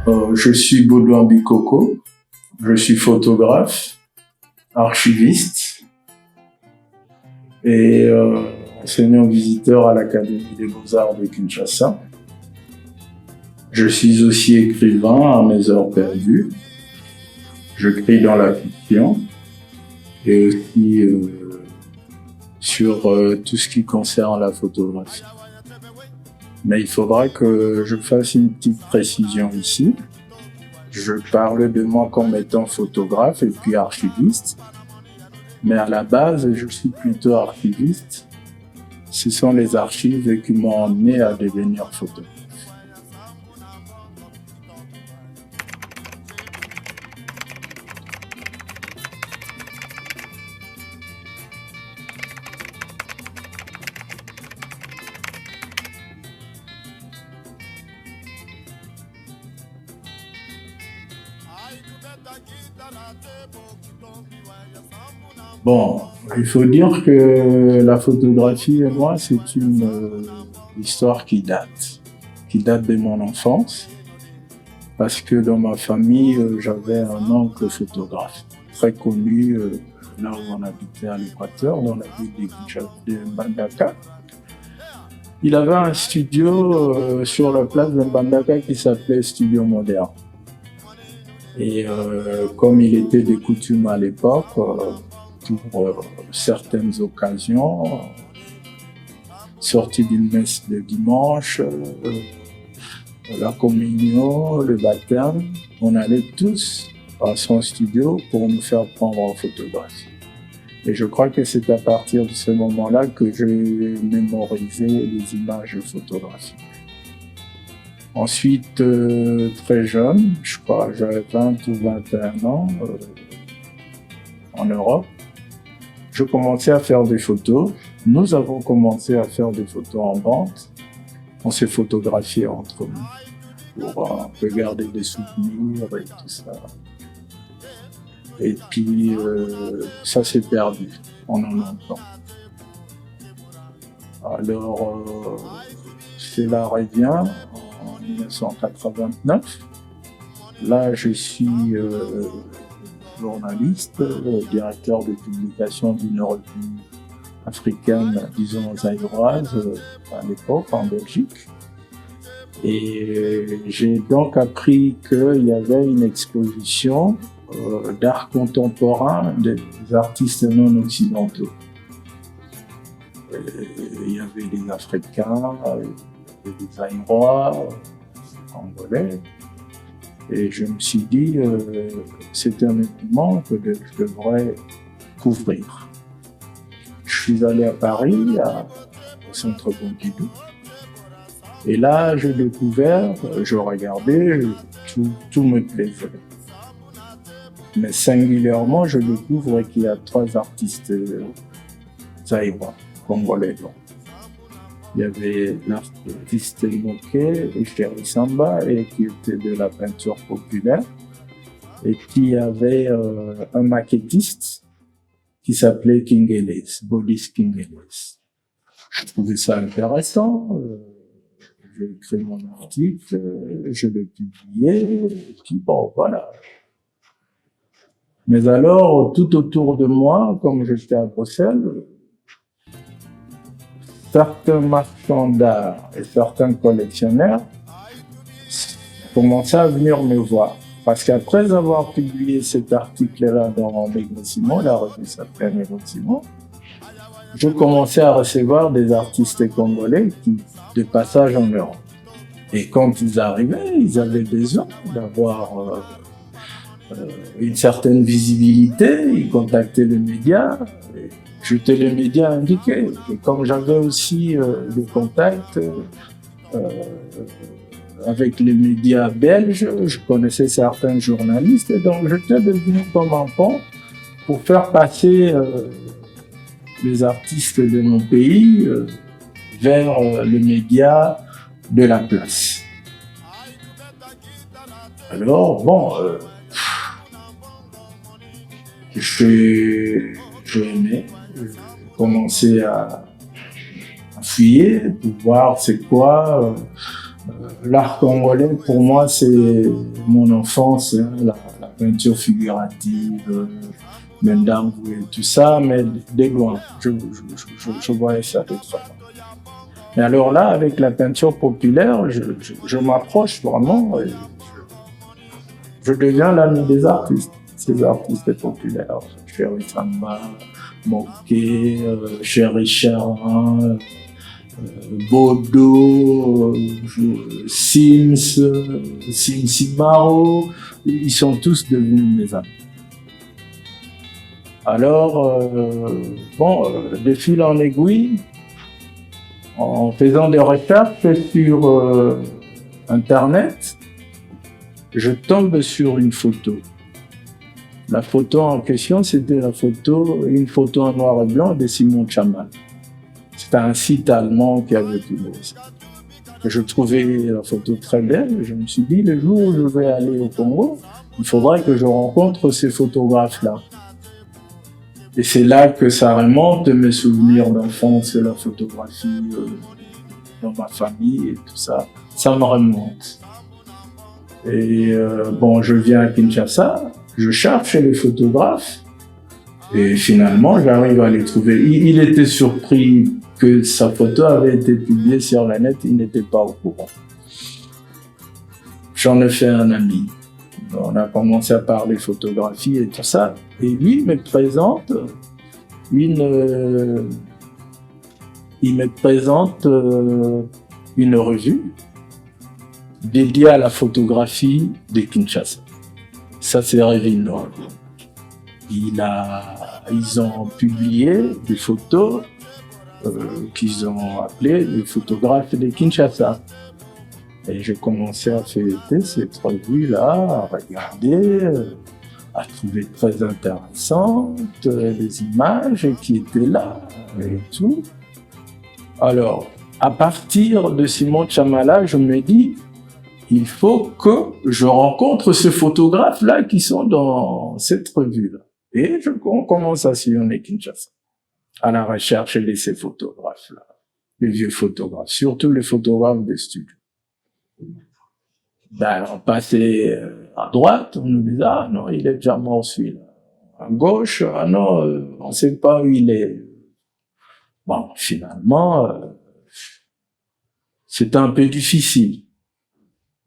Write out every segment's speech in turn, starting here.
Je suis Baudouin Bikoko, je suis photographe, archiviste et enseignant visiteur à l'Académie des Beaux-Arts de Kinshasa. Je suis aussi écrivain à mes heures perdues. Je crie dans la fiction et aussi sur tout ce qui concerne la photographie. Mais il faudra que je fasse une petite précision ici. Je parle de moi comme étant photographe et puis archiviste. Mais à la base, je suis plutôt archiviste. Ce sont les archives qui m'ont amené à devenir photographe. Bon, il faut dire que la photographie et moi, c'est une histoire qui date de mon enfance. Parce que dans ma famille, j'avais un oncle photographe, très connu là où on habitait à l'Équateur, dans la ville de Mbandaka. Il avait un studio sur la place de Mbandaka qui s'appelait Studio Moderne. Et comme il était de coutume à l'époque, pour certaines occasions, sortie d'une messe de dimanche, la communion, le baptême, on allait tous à son studio pour nous faire prendre en photographie. Et je crois que c'est à partir de ce moment-là que j'ai mémorisé les images photographiques. Ensuite, très jeune, je crois, j'avais 20 ou 21 ans, en Europe, je commençais à faire des photos. Nous avons commencé à faire des photos en bande. On s'est photographié entre nous pour un peu garder des souvenirs et tout ça. Et puis, ça s'est perdu en un temps. Alors, cela revient en 1989. Là, je suis journaliste, directeur de publication d'une revue africaine, disons zaïroise, à l'époque en Belgique. Et j'ai donc appris qu'il y avait une exposition d'art contemporain des artistes non occidentaux. Il y avait des Africains, des Zaïrois, Congolais. Et je me suis dit, c'est un événement que je devrais couvrir. Je suis allé à Paris, au Centre Pompidou. Et là, j'ai découvert, je regardais, tout me plaisait. Mais singulièrement, je découvre qu'il y a 3 artistes zaïrois, congolais. Il y avait l'artiste Moké et Chéri Samba, et qui était de la peinture populaire. Et puis il y avait un maquettiste qui s'appelait Kingeles, Bolis Kingeles. Je trouvais ça intéressant. J'ai écrit mon article, je l'ai publié, et puis bon, voilà. Mais alors, tout autour de moi, comme j'étais à Bruxelles, certains marchands d'art et certains collectionneurs commençaient à venir me voir. Parce qu'après avoir publié cet article-là dans Maigre Simon, la revue s'appelait Maigre Simon, je commençais à recevoir des artistes congolais de passage en Europe. Et quand ils arrivaient, ils avaient besoin d'avoir une certaine visibilité, ils contactaient les médias. J'étais les médias indiqués. Et comme j'avais aussi des contacts avec les médias belges, je connaissais certains journalistes, et donc j'étais devenu comme un pont pour faire passer les artistes de mon pays vers les médias de la place. Alors, bon, j'ai aimé. J'ai commencé à fouiller pour voir c'est quoi L'art congolais, pour moi, c'est mon enfance, hein, la peinture figurative, Mendambu et tout ça, mais de loin, je voyais ça de très loin. Mais alors là, avec la peinture populaire, je m'approche vraiment et je deviens l'ami des artistes, ces artistes populaires. Chéri Samba, Moké, Chéri Charin, Bodo, Sims, Simaro, ils sont tous devenus mes amis. Alors, de fil en aiguille, en faisant des recherches sur Internet, je tombe sur une photo. La photo en question, c'était une photo en noir et blanc de Simon Tchamal. C'était un site allemand qui avait publié ça. Je trouvais la photo très belle. Je me suis dit, le jour où je vais aller au Congo, il faudrait que je rencontre ces photographes-là. Et c'est là que ça remonte mes souvenirs d'enfance, la photographie dans ma famille et tout ça. Ça me remonte. Et je viens à Kinshasa, je cherche les photographes et finalement j'arrive à les trouver. Il était surpris que sa photo avait été publiée sur la net, il n'était pas au courant. J'en ai fait un ami. On a commencé à parler photographie et tout ça. Et lui me présente une revue dédiée à la photographie de Kinshasa. Ça, c'est Revue Noire. Ils ont publié des photos qu'ils ont appelées les photographes de Kinshasa. Et j'ai commencé à feuilleter cette revue-là, à regarder, à trouver très intéressantes les images qui étaient là et tout. Alors, à partir de Simon Tchamala, je me dis, il faut que je rencontre ces photographes-là qui sont dans cette revue-là. Et on commence à sillonner Kinshasa, à la recherche de ces photographes-là, les vieux photographes, surtout les photographes de studio. On passait à droite, on nous disait, ah non, il est déjà mort celui-là. À gauche, ah non, on ne sait pas où il est. Bon, finalement, c'est un peu difficile.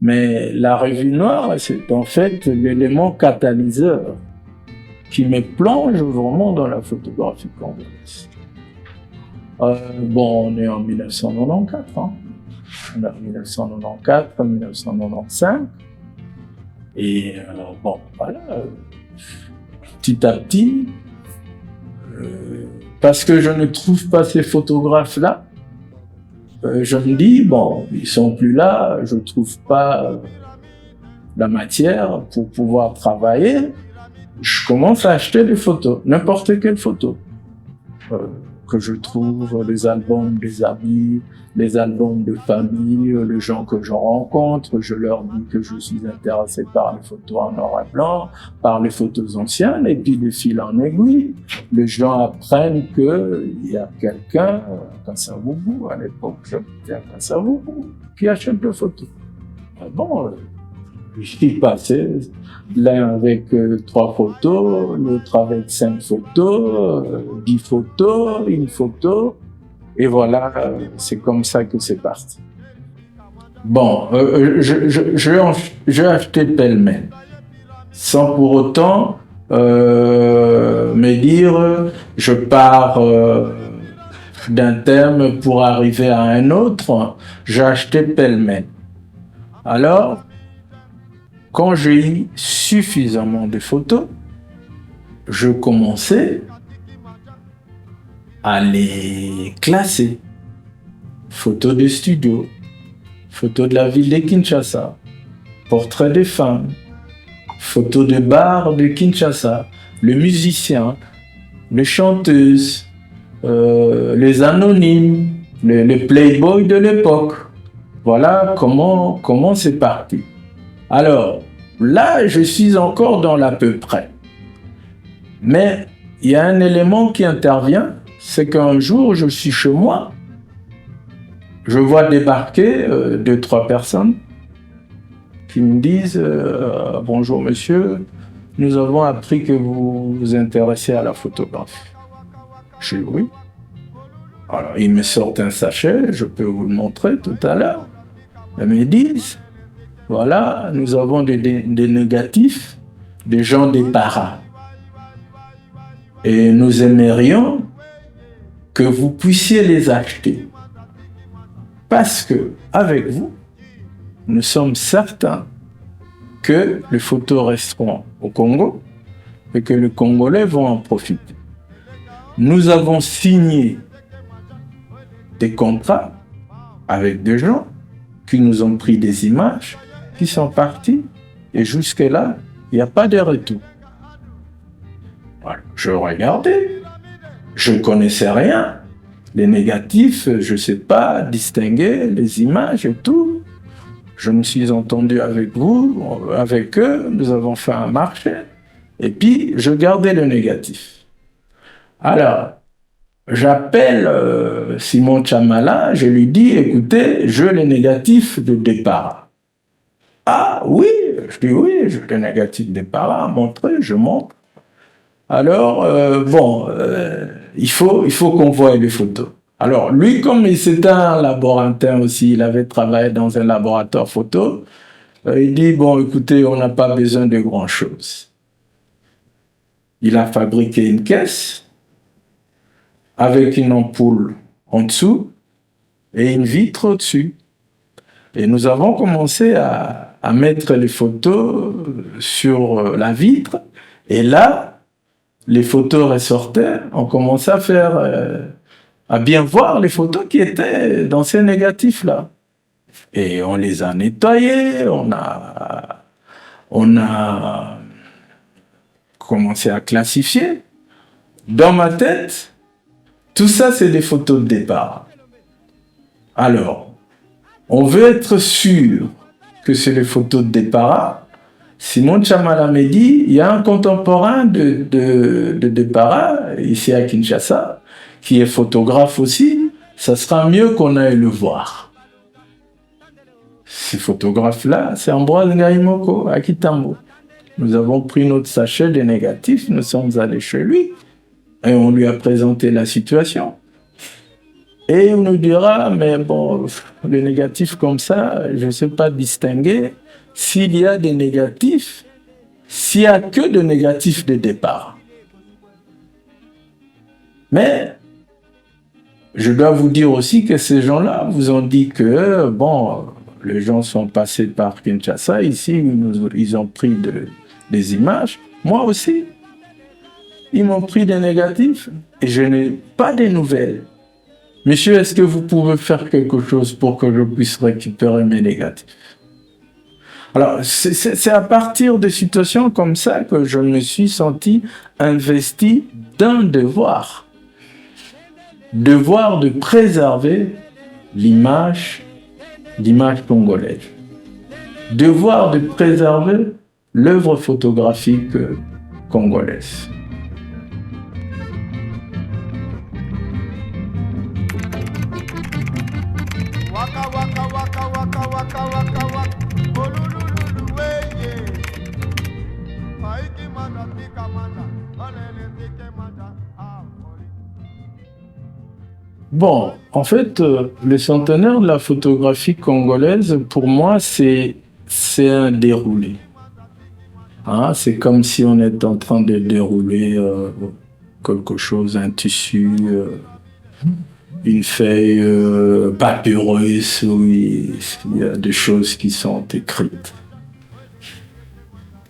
Mais la Revue Noire, c'est en fait l'élément catalyseur qui me plonge vraiment dans la photographie congolaise. On est en 1994, hein. On est en 1994, 1995. Et voilà, petit à petit, parce que je ne trouve pas ces photographes-là, je me dis, ils sont plus là, je trouve pas la matière pour pouvoir travailler. Je commence à acheter des photos, n'importe quelle photo. Que je trouve, les albums des amis, les albums de famille, les gens que je rencontre, je leur dis que je suis intéressé par les photos en noir et blanc, par les photos anciennes, et puis de fil en aiguille, les gens apprennent qu'il y a quelqu'un, à Kasavubu, à l'époque j'habitais à Kasavubu, qui achète des photos. Je suis passé, l'un avec 3 photos, l'autre avec 5 photos, 10 photos, une photo, et voilà, c'est comme ça que c'est parti. J'ai acheté pêle-mêle, sans pour autant me dire, je pars d'un thème pour arriver à un autre, j'ai acheté pêle-mêle. Alors, quand j'ai eu suffisamment de photos, je commençais à les classer. Photos de studio, photos de la ville de Kinshasa, portraits de femmes, photos de bars de Kinshasa, les musiciens, les chanteuses, les anonymes, les playboys de l'époque. Voilà comment c'est parti. Alors, là, je suis encore dans l'à peu près. Mais il y a un élément qui intervient, c'est qu'un jour, je suis chez moi je vois débarquer deux, trois personnes qui me disent bonjour monsieur, nous avons appris que vous vous intéressez à la photographie. Je dis oui. Alors ils me sortent un sachet, je peux vous le montrer tout à l'heure. Ils me disent voilà, nous avons des négatifs, des gens des paras. Et nous aimerions que vous puissiez les acheter. Parce que, avec vous, nous sommes certains que les photos resteront au Congo et que les Congolais vont en profiter. Nous avons signé des contrats avec des gens qui nous ont pris des images, qui sont partis, et jusque-là, il n'y a pas de retour. Voilà. Je regardais, je ne connaissais rien. Les négatifs, je ne sais pas distinguer les images et tout. Je me suis entendu avec vous, avec eux, nous avons fait un marché, et puis je gardais le négatif. Alors, j'appelle Simon Chamala, je lui dis, écoutez, je le négatif de départ. Ah oui, je dis oui, je le négatif de départ à montrer, je montre. Alors, il faut qu'on voie les photos. Alors, lui, comme c'était un laborantin aussi, il avait travaillé dans un laboratoire photo, il dit, bon, écoutez, on n'a pas besoin de grand-chose. Il a fabriqué une caisse avec une ampoule en dessous et une vitre au-dessus. Et nous avons commencé à mettre les photos sur la vitre. Et là, les photos ressortaient. On commençait à faire, à bien voir les photos qui étaient dans ces négatifs-là. Et on les a nettoyés, on a commencé à classifier. Dans ma tête, tout ça, c'est des photos de départ. Alors, on veut être sûr que c'est les photos de départ. Simon Chamala me dit, il y a un contemporain de départ, ici à Kinshasa, qui est photographe aussi, ça sera mieux qu'on aille le voir. Ce photographe-là, c'est Ambroise Ngaïmoko, à Kitambo. Nous avons pris notre sachet de négatifs, nous sommes allés chez lui, et on lui a présenté la situation. Et il nous dira, mais bon, les négatifs comme ça, je ne sais pas distinguer s'il y a des négatifs, s'il n'y a que de négatifs de départ. Mais je dois vous dire aussi que ces gens-là vous ont dit que, bon, les gens sont passés par Kinshasa, ici, ils ont pris des images. Moi aussi, ils m'ont pris des négatifs et je n'ai pas de nouvelles. Monsieur, est-ce que vous pouvez faire quelque chose pour que je puisse récupérer mes négatifs? Alors, c'est à partir de situations comme ça que je me suis senti investi d'un devoir. Devoir de préserver l'image congolaise. Devoir de préserver l'œuvre photographique congolaise. Bon, en fait, le centenaire de la photographie congolaise, pour moi, c'est un déroulé. Hein, c'est comme si on était en train de dérouler quelque chose, un tissu, une feuille papyrus où il y a des choses qui sont écrites.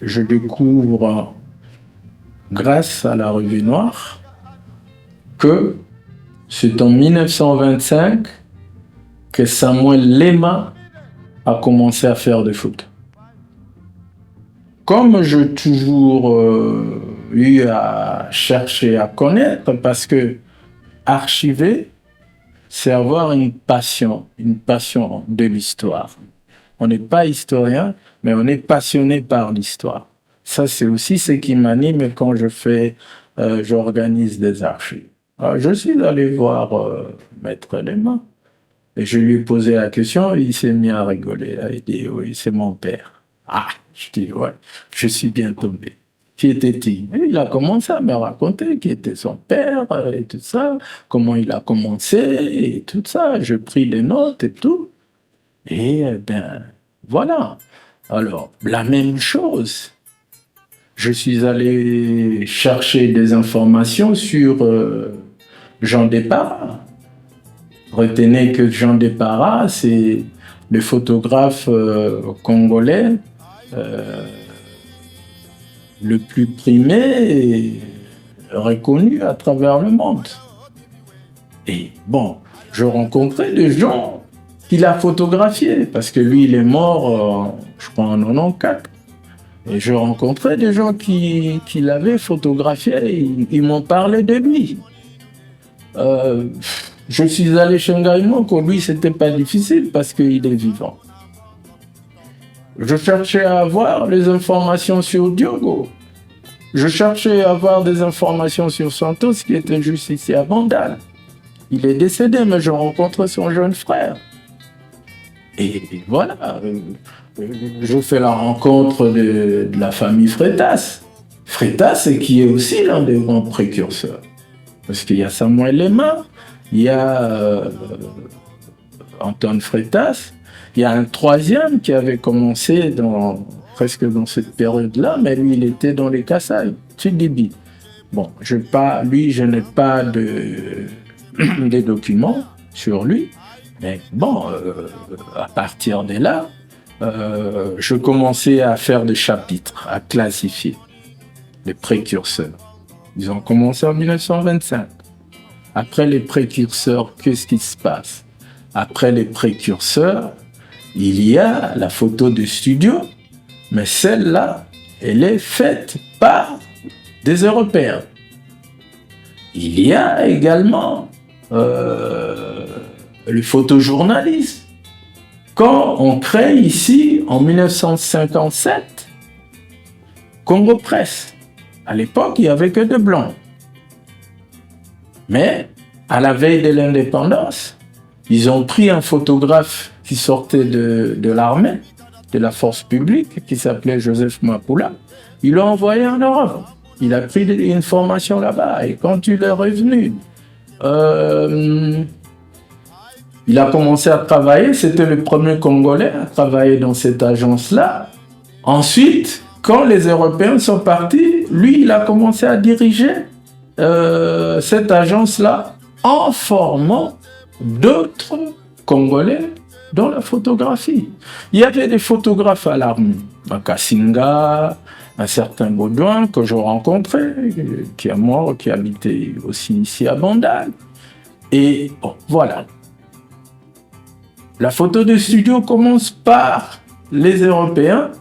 Je découvre, grâce à la Revue Noire, que c'est en 1925 que Samuel Lema a commencé à faire des photos. Comme j'ai toujours eu à chercher à connaître, parce que archiver, c'est avoir une passion de l'histoire. On n'est pas historien, mais on est passionné par l'histoire. Ça, c'est aussi ce qui m'anime quand j'organise des archives. Alors, je suis allé voir Maître Lema. Et je lui ai posé la question, il s'est mis à rigoler. Il a dit, oui, c'est mon père. Ah, je dis, ouais, je suis bien tombé. Qui était-il? Et il a commencé à me raconter qui était son père et tout ça, comment il a commencé et tout ça. Je pris les notes et tout. Et ben, voilà. Alors, la même chose. Je suis allé chercher des informations sur Jean Desparas. Retenez que Jean Desparas, c'est le photographe congolais le plus primé et reconnu à travers le monde. Et bon, je rencontrais des gens qu'il a photographiés, parce que lui, il est mort, je crois, en 94. Et je rencontrais des gens qui l'avaient photographié, et ils m'ont parlé de lui. Je suis allé chez Ngaïmoko, lui, c'était pas difficile parce qu'il est vivant. Je cherchais à avoir les informations sur Diogo. Je cherchais à avoir des informations sur Santos, qui était juste ici à Bandal. Il est décédé, mais je rencontre son jeune frère. Et voilà, je fais la rencontre de la famille Freitas. Freitas, qui est aussi l'un des grands précurseurs. Parce qu'il y a Samuel Lema, il y a Antoine Freitas, il y a un troisième qui avait commencé presque dans cette période-là, mais lui, il était dans les Kasaï, Tchidibi. Bon, lui, je n'ai pas des documents sur lui, mais bon, à partir de là, je commençais à faire des chapitres, à classifier les précurseurs. Ils ont commencé en 1925. Après les précurseurs, qu'est-ce qui se passe? Après les précurseurs, il y a la photo de studio, mais celle-là, elle est faite par des Européens. Il y a également le photojournalisme. Quand on crée ici, en 1957, Congo Presse, à l'époque, il n'y avait que des blancs. Mais, à la veille de l'indépendance, ils ont pris un photographe qui sortait de l'armée, de la force publique, qui s'appelait Joseph Mapula. Ils l'ont envoyé en Europe. Il a pris une formation là-bas. Et quand il est revenu, il a commencé à travailler. C'était le premier Congolais à travailler dans cette agence-là. Ensuite, quand les Européens sont partis, lui, il a commencé à diriger cette agence-là en formant d'autres Congolais dans la photographie. Il y avait des photographes à l'armée, Kassinga, un certain Baudouin que je rencontrais, qui est mort, qui habitait aussi ici à Bandal. Et bon, voilà. La photo de studio commence par les Européens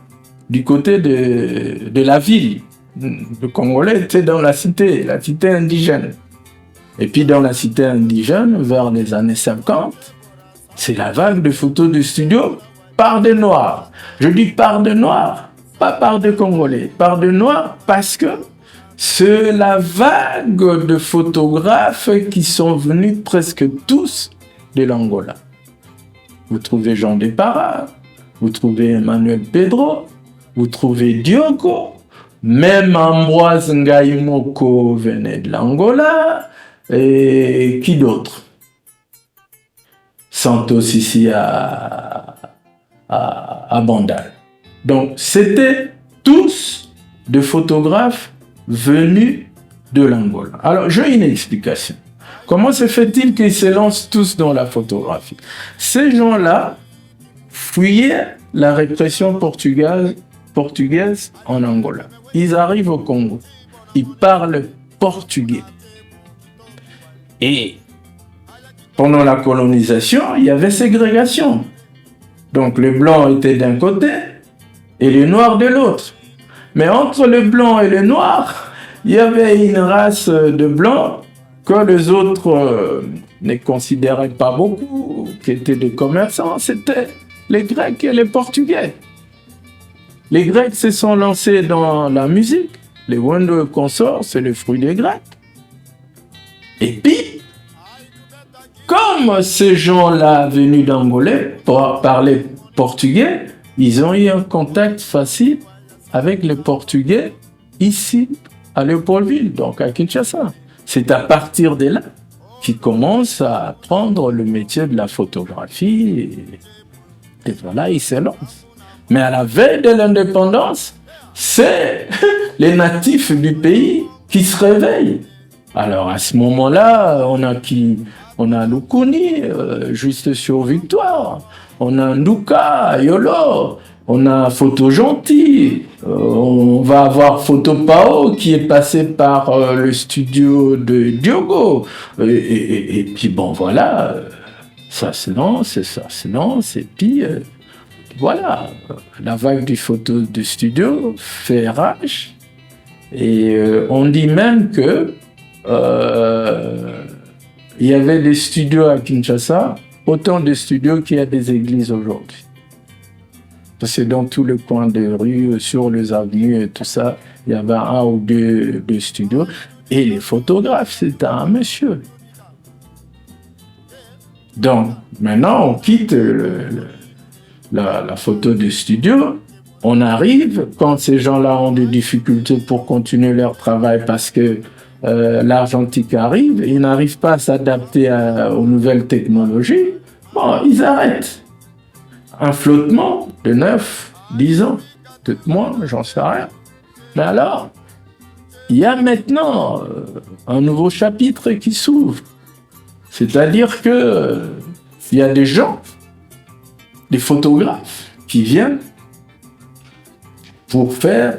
du côté de la ville. Le Congolais était dans la cité indigène. Et puis dans la cité indigène, vers les années 50, c'est la vague de photos de studio par des Noirs. Je dis par des Noirs, pas par des Congolais. Par des Noirs parce que c'est la vague de photographes qui sont venus presque tous de l'Angola. Vous trouvez Jean Desparas, vous trouvez Emmanuel Pedro, vous trouvez Diogo, même Ambroise Ngaïmoko venait de l'Angola, et qui d'autre? Santos ici à Bandal. Donc, c'était tous des photographes venus de l'Angola. Alors, j'ai une explication. Comment se fait-il qu'ils se lancent tous dans la photographie? Ces gens-là fuyaient la répression portugaise en Angola. Ils arrivent au Congo. Ils parlent portugais. Et pendant la colonisation, il y avait ségrégation. Donc les blancs étaient d'un côté et les noirs de l'autre. Mais entre les blancs et les noirs, il y avait une race de blancs que les autres ne considéraient pas beaucoup, qui étaient des commerçants, c'était les Grecs et les Portugais. Les Grecs se sont lancés dans la musique. Les Wendo consorts, c'est le fruit des Grecs. Et puis, Comme ces gens-là venus d'Angolais pour parler portugais, ils ont eu un contact facile avec les Portugais ici à Léopoldville, donc à Kinshasa. C'est à partir de là qu'ils commencent à apprendre le métier de la photographie et voilà, ils se lancent. Mais à la veille de l'indépendance, c'est les natifs du pays qui se réveillent. Alors à ce moment-là, on a Lukuni, juste sur Victoire, on a Nduka, Yolo, on a Photo Gentil, on va avoir Photo Pao qui est passé par le studio de Diogo. Et puis bon voilà, ça se lance, et puis voilà, la vague du photo de studio fait rage. Et on dit même que il y avait des studios à Kinshasa, autant de studios qu'il y a des églises aujourd'hui. Parce que dans tous les coins des rues, sur les avenues et tout ça, il y avait un ou deux studios. Et les photographes, c'était un monsieur. Donc, maintenant, on quitte la photo de studio. On arrive, quand ces gens-là ont des difficultés pour continuer leur travail parce que l'argentique arrive, ils n'arrivent pas à s'adapter aux nouvelles technologies, bon, ils arrêtent. Un flottement de 9, 10 ans, peut-être moins, j'en sais rien. Mais alors, il y a maintenant un nouveau chapitre qui s'ouvre. C'est-à-dire que il y a des gens, des photographes, qui viennent pour faire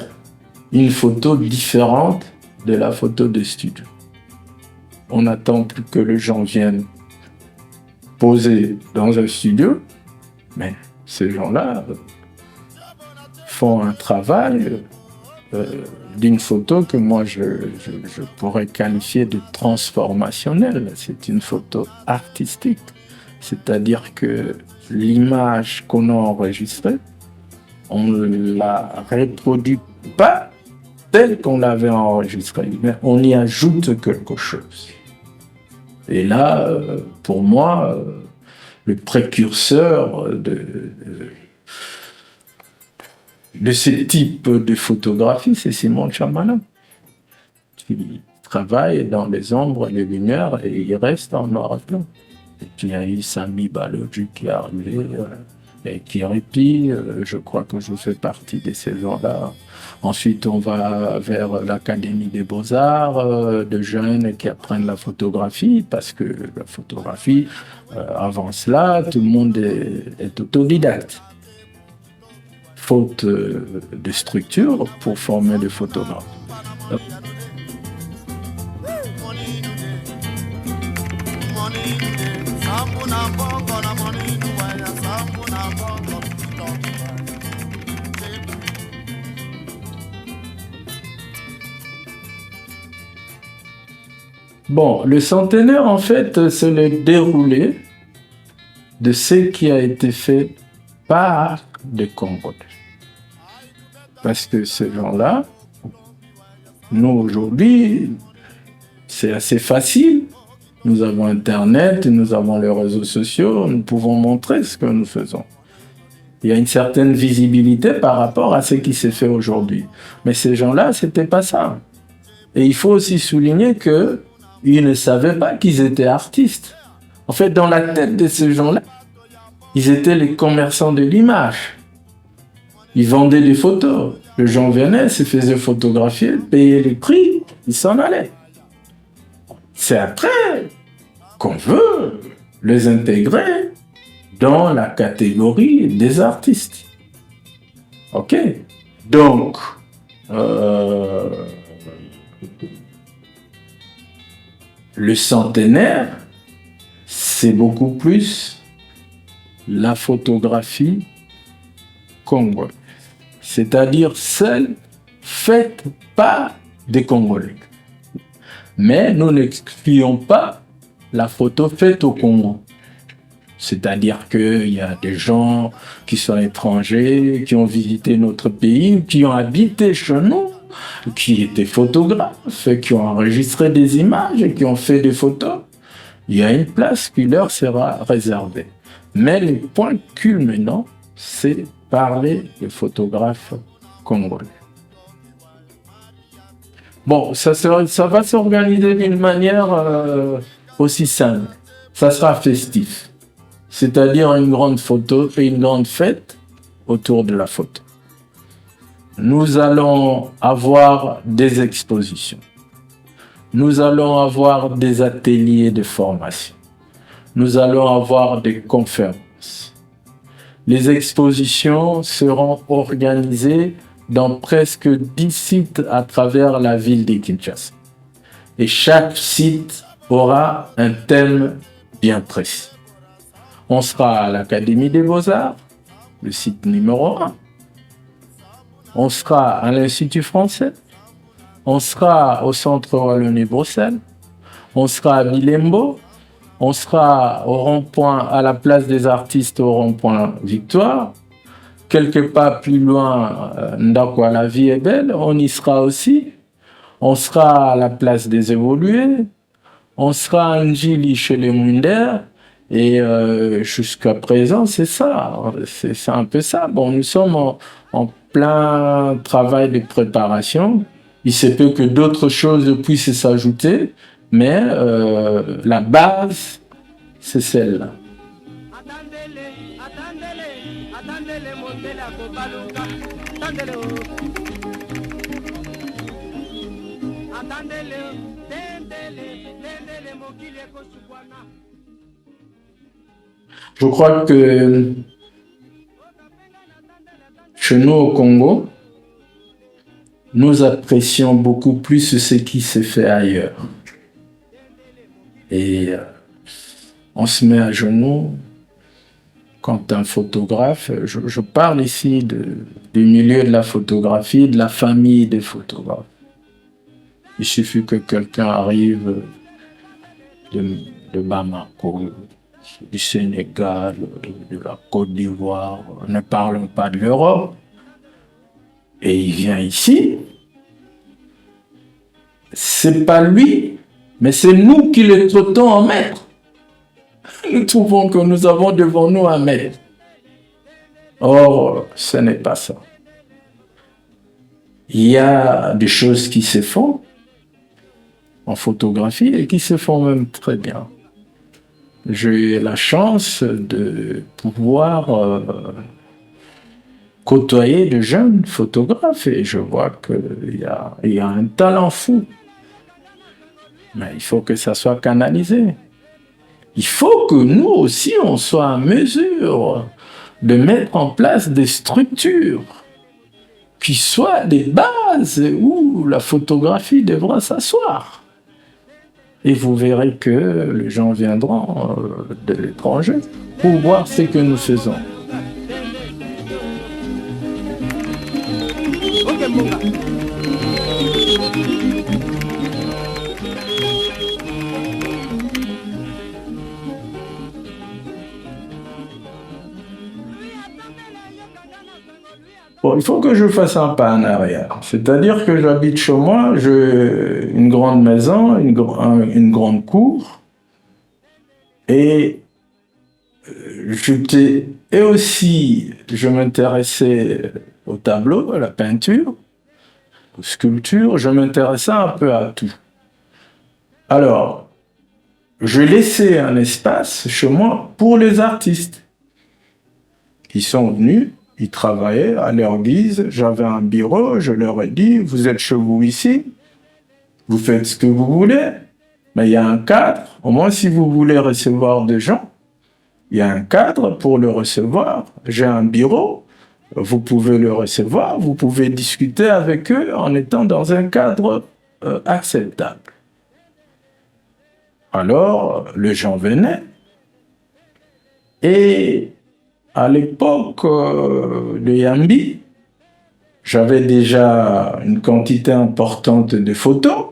une photo différente de la photo de studio. On n'attend plus que les gens viennent poser dans un studio, mais ces gens-là font un travail d'une photo que moi je pourrais qualifier de transformationnelle. C'est une photo artistique, c'est-à-dire que l'image qu'on a enregistrée, on ne la reproduit pas telle qu'on l'avait enregistrée, mais on y ajoute quelque chose. Et là, pour moi, le précurseur de ce type de photographie, c'est Simon Tchabalala, qui travaille dans les ombres et les lumières et il reste en noir et blanc. Et puis il y a eu Sami Balogi qui est arrivé et qui répit. Je crois que je fais partie de ces gens-là. Ensuite, on va vers l'Académie des Beaux-Arts, de jeunes qui apprennent la photographie, parce que la photographie, avant cela, tout le monde est autodidacte. Faute de structure pour former des photographes. Bon, le centenaire, en fait, c'est le déroulé de ce qui a été fait par des Congolais. Parce que ces gens-là, nous aujourd'hui, c'est assez facile. Nous avons Internet, nous avons les réseaux sociaux, nous pouvons montrer ce que nous faisons. Il y a une certaine visibilité par rapport à ce qui s'est fait aujourd'hui. Mais ces gens-là, c'était pas ça. Et il faut aussi souligner que ils ne savaient pas qu'ils étaient artistes. En fait, dans la tête de ces gens-là, ils étaient les commerçants de l'image. Ils vendaient des photos. Les gens venaient, se faisaient photographier, payaient les prix, ils s'en allaient. C'est après qu'on veut les intégrer dans la catégorie des artistes. Ok? Donc, le centenaire, c'est beaucoup plus la photographie congolaise, c'est-à-dire celle faite par des Congolais. Mais nous n'excluons pas la photo faite au Congo. C'est-à-dire qu'il y a des gens qui sont étrangers, qui ont visité notre pays, qui ont habité chez nous, qui étaient photographes, qui ont enregistré des images et qui ont fait des photos. il y a une place qui leur sera réservée. Mais le point culminant, c'est parler des photographes congolais. Bon, ça va s'organiser d'une manière aussi simple. Ça sera festif. C'est-à-dire une grande photo et une grande fête autour de la photo. Nous allons avoir des expositions. Nous allons avoir des ateliers de formation. Nous allons avoir des conférences. Les expositions seront organisées dans presque 10 sites à travers la ville de Kinshasa. Et chaque site aura un thème bien précis. On sera à l'Académie des Beaux-Arts, le site numéro 1. On sera à l'Institut français. On sera au Centre Wallonie-Bruxelles. On sera à Vilembo. On sera au rond-point, à la place des artistes, au rond-point Victoire. Quelque part plus loin, Ndakwa, la vie est belle, on y sera aussi. On sera à la place des évolués. On sera à Njili chez les Munder. Et jusqu'à présent, c'est ça. C'est un peu ça. Bon, nous sommes en plein travail de préparation. Il se peut que d'autres choses puissent s'ajouter, mais la base, c'est celle-là. Je crois que chez nous au Congo, nous apprécions beaucoup plus ce qui se fait ailleurs. Et on se met à genoux quand un photographe, je parle ici du milieu de la photographie, de la famille des photographes. Il suffit que quelqu'un arrive de Bamako, du Sénégal, de la Côte d'Ivoire, ne parlons pas de l'Europe, et il vient ici. C'est pas lui, mais c'est nous qui le traitons en maître. Nous trouvons que nous avons devant nous un maître. Or, ce n'est pas ça. Il y a des choses qui se font en photographie et qui se font même très bien. J'ai eu la chance de pouvoir côtoyer de jeunes photographes et je vois qu'il y a un talent fou. Mais il faut que ça soit canalisé. Il faut que nous aussi, on soit en mesure de mettre en place des structures qui soient des bases où la photographie devra s'asseoir. Et vous verrez que les gens viendront de l'étranger pour voir ce que nous faisons. Bon, il faut que je fasse un pas en arrière. C'est-à-dire que j'habite chez moi, j'ai une grande maison, une grande cour. Et aussi, je m'intéressais au tableau, à la peinture, aux sculptures. Je m'intéressais un peu à tout. Alors, je laissais un espace chez moi pour les artistes. Ils sont venus. Ils travaillaient à leur guise, j'avais un bureau, je leur ai dit, vous êtes chez vous ici, vous faites ce que vous voulez, mais il y a un cadre, au moins si vous voulez recevoir des gens, il y a un cadre pour le recevoir, j'ai un bureau, vous pouvez le recevoir, vous pouvez discuter avec eux en étant dans un cadre acceptable. Alors, les gens venaient et à l'époque de Yambi, j'avais déjà une quantité importante de photos.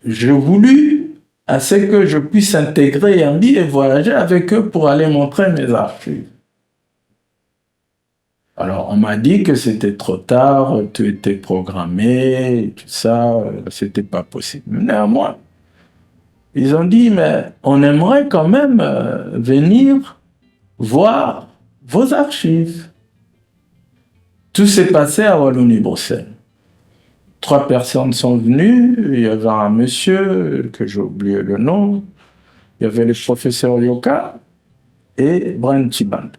J'ai voulu à ce que je puisse intégrer Yambi et voyager avec eux pour aller montrer mes archives. Alors, on m'a dit que c'était trop tard, tout était programmé, tout ça, c'était pas possible. Néanmoins, Ils ont dit, mais on aimerait quand même venir voir vos archives. Tout s'est passé à Wallonie-Bruxelles. 3 personnes sont venues. Il y avait un monsieur, que j'ai oublié le nom. Il y avait le professeur Yoka et Brian Tiband.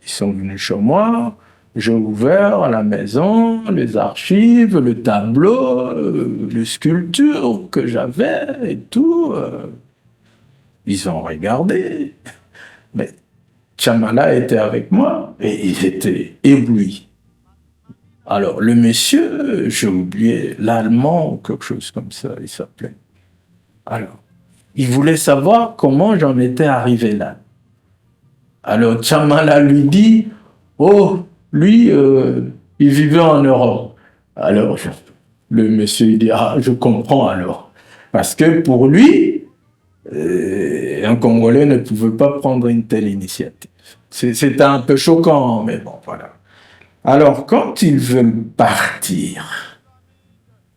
Ils sont venus chez moi. J'ai ouvert la maison, les archives, le tableau, les sculptures que j'avais et tout. Ils ont regardé. Mais Chamala était avec moi et ils étaient éblouis. Alors, le monsieur, j'ai oublié, l'allemand ou quelque chose comme ça, il s'appelait. Alors, il voulait savoir comment j'en étais arrivé là. Alors, Chamala lui dit, oh, lui, il vivait en Europe. Alors, le monsieur, il dit, ah, je comprends alors. Parce que pour lui, un Congolais ne pouvait pas prendre une telle initiative. C'était un peu choquant, mais bon, voilà. Alors, quand ils veulent partir,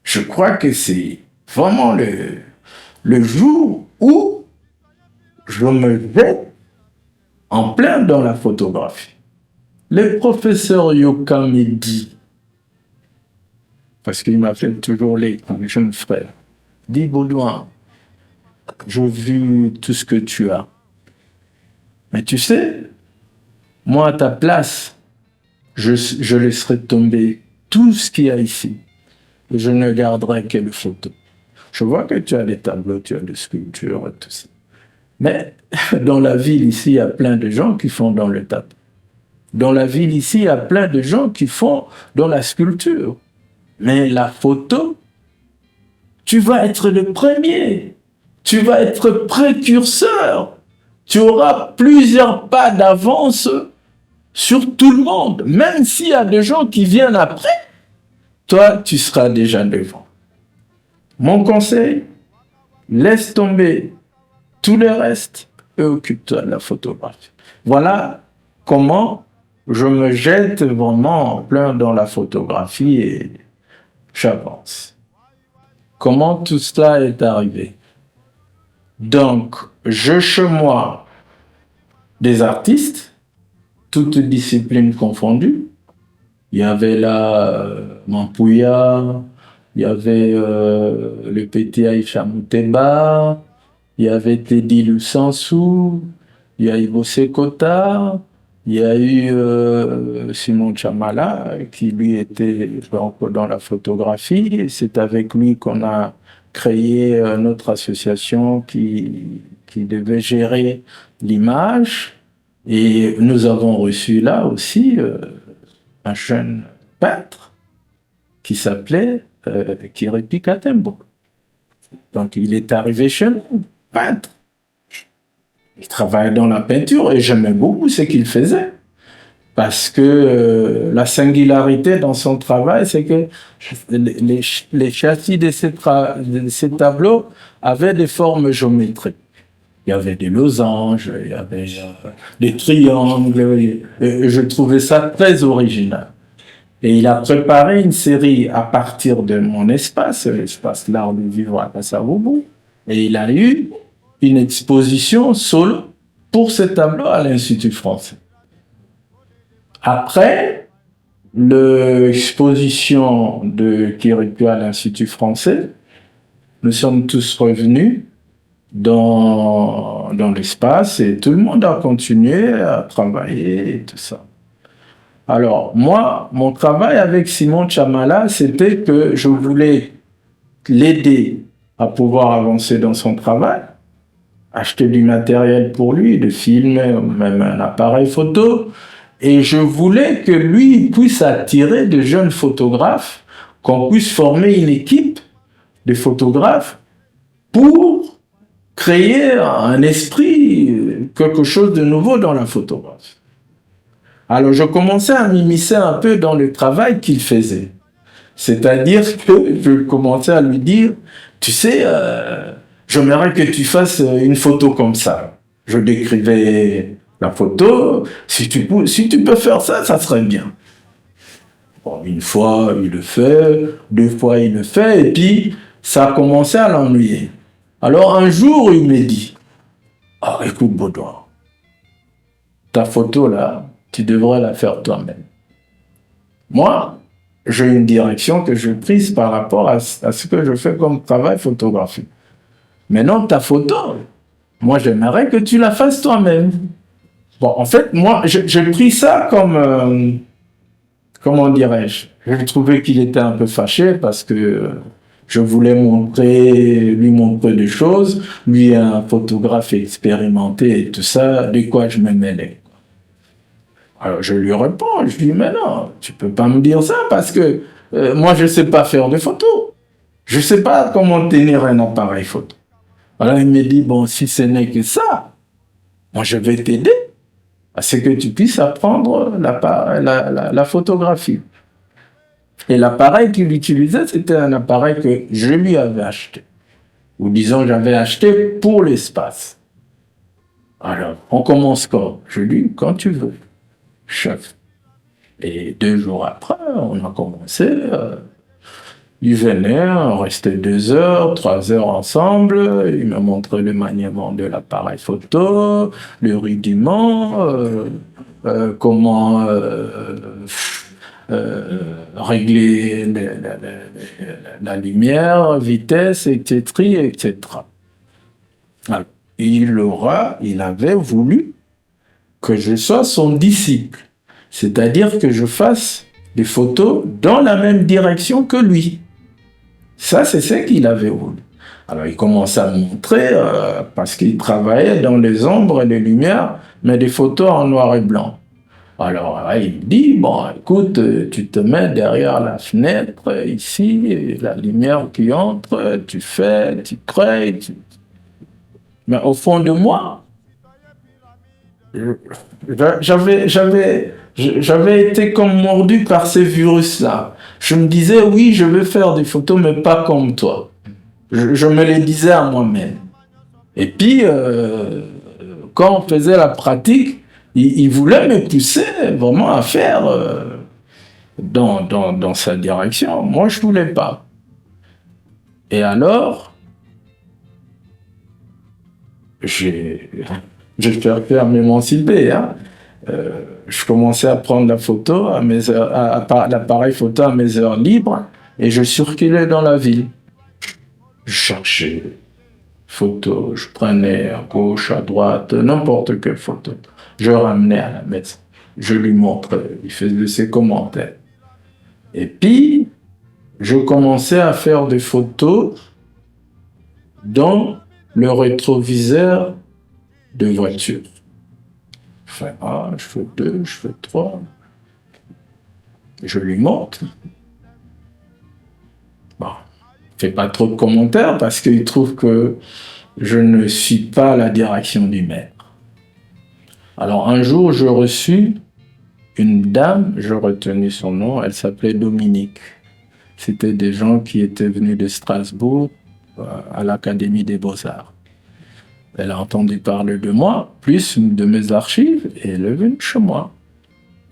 je crois que c'est vraiment le jour où je me jette en plein dans la photographie. Le professeur Yoka me dit, parce qu'il m'appelle toujours les jeunes frères, dit Baudouin, j'ai vu tout ce que tu as. Mais tu sais, moi à ta place, je laisserai tomber tout ce qu'il y a ici. Et je ne garderai que les photos. Je vois que tu as des tableaux, tu as des sculptures et tout ça. Mais dans la ville ici, il y a plein de gens qui font dans le tableau. Dans la ville ici, il y a plein de gens qui font dans la sculpture. Mais la photo, tu vas être le premier. Tu vas être précurseur. Tu auras plusieurs pas d'avance sur tout le monde. Même s'il y a des gens qui viennent après, toi, tu seras déjà devant. Mon conseil, laisse tomber tout le reste et occupe-toi de la photographie. Voilà comment je me jette vraiment en plein dans la photographie et j'avance. Comment tout cela est arrivé? Donc, je chemoie des artistes, toutes disciplines confondues. Il y avait là Mampouya, il y avait le petit Aïcha Mouteba, il y avait Teddy Lusansou, il y a Ivo Sekota, il y a eu Simon Chamala qui lui était dans la photographie. C'est avec lui qu'on a créé notre association qui devait gérer l'image. Et nous avons reçu là aussi un jeune peintre qui s'appelait Kiripi Katembo. Donc il est arrivé chez nous, peintre. Il travaillait dans la peinture et j'aimais beaucoup ce qu'il faisait. Parce que la singularité dans son travail, c'est que les châssis de ces tableaux avaient des formes géométriques. Il y avait des losanges, il y avait des triangles, et je trouvais ça très original. Et il a préparé une série à partir de mon espace, l'espace L'Art de Vivre à Kasavubu, et il a eu une exposition solo pour ce tableau à l'Institut français. Après l'exposition de Kiripi à l'Institut français, nous sommes tous revenus dans l'espace et tout le monde a continué à travailler et tout ça. Alors, moi, mon travail avec Simon Chamala, c'était que je voulais l'aider à pouvoir avancer dans son travail, acheter du matériel pour lui, de films, même un appareil photo, et je voulais que lui puisse attirer de jeunes photographes, qu'on puisse former une équipe de photographes pour créer un esprit, quelque chose de nouveau dans la photographie. Alors je commençais à m'immiscer un peu dans le travail qu'il faisait. C'est-à-dire que je commençais à lui dire, tu sais, j'aimerais que tu fasses une photo comme ça. Je décrivais la photo, si tu peux faire ça, ça serait bien. Bon, une fois, il le fait, 2 fois, il le fait, et puis ça a commencé à l'ennuyer. Alors un jour, il me dit, ah, écoute Baudouin, ta photo là, tu devrais la faire toi-même. Moi, j'ai une direction que j'ai prise par rapport à ce que je fais comme travail photographique. Maintenant, ta photo, moi, j'aimerais que tu la fasses toi-même. Bon, en fait, moi, j'ai pris ça comme, comment dirais-je, je trouvais qu'il était un peu fâché parce que je voulais lui montrer des choses, lui est un photographe expérimenté et tout ça, de quoi je me mêlais. Alors je lui réponds, je lui dis, mais non, tu peux pas me dire ça parce que moi je sais pas faire de photos. Je sais pas comment tenir un appareil photo. Alors il me dit, bon, si ce n'est que ça, moi je vais t'aider à ce que tu puisses apprendre la photographie. Et l'appareil qu'il utilisait, c'était un appareil que je lui avais acheté. Ou disons, j'avais acheté pour l'espace. Alors, on commence quand? Je lui dis, quand tu veux, chef. Et 2 jours après, on a commencé. Il venait, on restait 2 heures, 3 heures ensemble. Il m'a montré le maniement de l'appareil photo, le rudiment, comment régler la lumière, vitesse, etc., etc. Alors, il avait voulu que je sois son disciple, c'est-à-dire que je fasse des photos dans la même direction que lui. Ça, c'est ce qu'il avait voulu. Alors, il commence à me montrer, parce qu'il travaillait dans les ombres et les lumières, mais des photos en noir et blanc. Alors, il me dit, bon, écoute, tu te mets derrière la fenêtre, ici, la lumière qui entre, tu fais, tu crées, Mais au fond de moi, j'avais été comme mordu par ces virus-là. Je me disais, oui, je veux faire des photos, mais pas comme toi. Je me les disais à moi-même. Et puis, quand on faisait la pratique, il voulait me pousser vraiment à faire dans sa direction. Moi, je ne voulais pas. Et alors, j'ai cherché à m'émanciper. Je commençais à prendre la photo, l'appareil photo à mes heures libres, et je circulais dans la ville. Je cherchais photos, je prenais à gauche, à droite, n'importe quelle photo. Je ramenais à la maison. Je lui montrais, il faisait ses commentaires. Et puis, je commençais à faire des photos dans le rétroviseur de voiture. Je fais 1, je fais 2, je fais 3. Je lui montre. Bon, il ne fait pas trop de commentaires parce qu'il trouve que je ne suis pas la direction du maître. Alors un jour, je reçus une dame, je retenais son nom, elle s'appelait Dominique. C'était des gens qui étaient venus de Strasbourg à l'Académie des Beaux-Arts. Elle a entendu parler de moi, plus de mes archives, et elle est venue chez moi.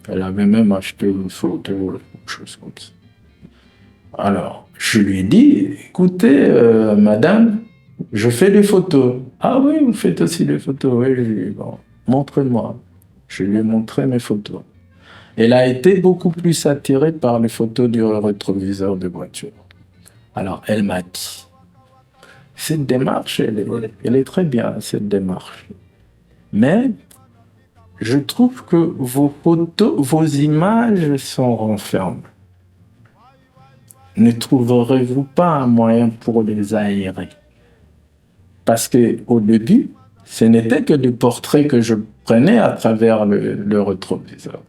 Elle avait même acheté une photo, quelque chose comme ça. Alors, je lui ai dit, écoutez, madame, je fais des photos. Ah oui, vous faites aussi des photos. Oui, je lui ai dit, bon, montrez-moi. Je lui ai montré mes photos. Elle a été beaucoup plus attirée par les photos du rétroviseur de voiture. Alors, elle m'a dit, cette démarche, elle est très bien, cette démarche. Mais je trouve que vos photos, vos images sont renfermées. Ne trouverez-vous pas un moyen pour les aérer? Parce qu'au début, ce n'était que des portraits que je prenais à travers le rétroviseur.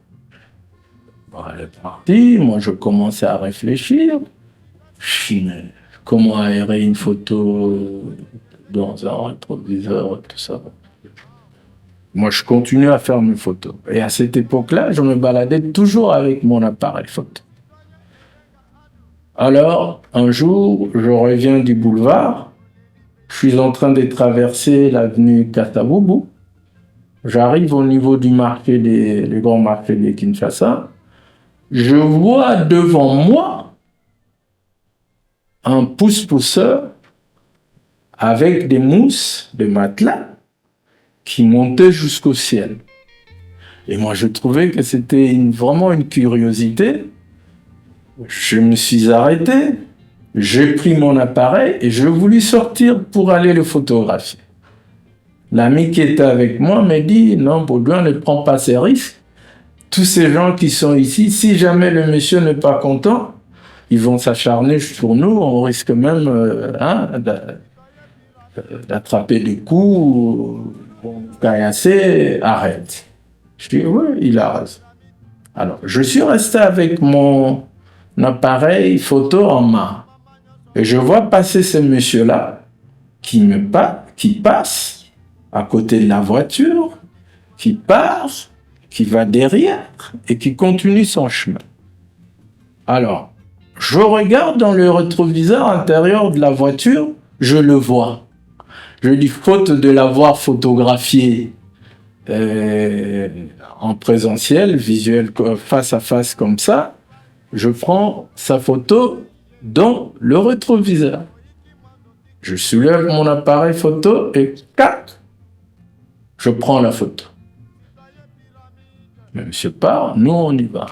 Bon, elle est partie, moi je commençais à réfléchir. Comment aérer une photo dans un rétroviseur, tout ça. Moi, je continuais à faire mes photos. Et à cette époque-là, je me baladais toujours avec mon appareil photo. Alors, un jour, je reviens du boulevard. Je suis en train de traverser l'avenue Kataboubou. J'arrive au niveau du marché le grand marché de Kinshasa. Je vois devant moi un pousse-pousseur avec des mousses de matelas qui montaient jusqu'au ciel. Et moi, je trouvais que c'était vraiment une curiosité. Je me suis arrêté, j'ai pris mon appareil et je voulus sortir pour aller le photographier. L'ami qui était avec moi m'a dit « Non, Baudouin, ne prends pas ces risques. Tous ces gens qui sont ici, si jamais le monsieur n'est pas content, ils vont s'acharner sur nous, on risque même d'attraper des coups, caillasser, arrête. » Je dis « Oui, il a raison. » Alors, je suis resté avec mon appareil photo en main. Et je vois passer ce monsieur-là qui passe à côté de la voiture, qui part, qui va derrière et qui continue son chemin. Alors, je regarde dans le rétroviseur intérieur de la voiture, je le vois. Je dis, faute de l'avoir photographié en présentiel, visuel, face à face comme ça, je prends sa photo dans le rétroviseur. Je soulève mon appareil photo et clac, je prends la photo. Mais monsieur part, nous on y va.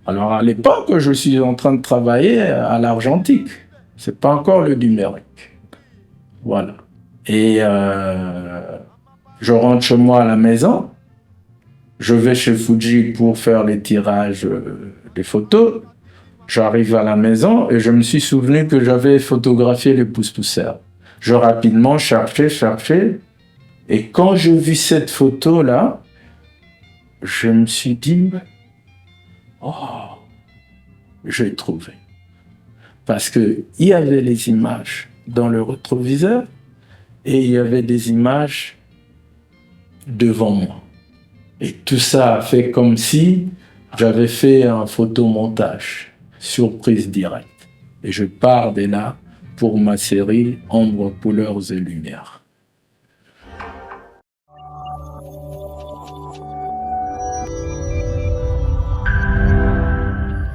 Alors à l'époque, je suis en train de travailler à l'argentique. C'est pas encore le numérique. Voilà. Et je rentre chez moi à la maison. Je vais chez Fuji pour faire les tirages des photos. J'arrive à la maison et je me suis souvenu que j'avais photographié les pousse-pousseurs. Je rapidement cherchais. Et quand j'ai vu cette photo-là, je me suis dit, oh, j'ai trouvé. Parce qu'il y avait les images dans le rétroviseur et il y avait des images devant moi. Et tout ça a fait comme si j'avais fait un photomontage, surprise directe. Et je pars de là pour ma série Ombres, couleurs et lumières.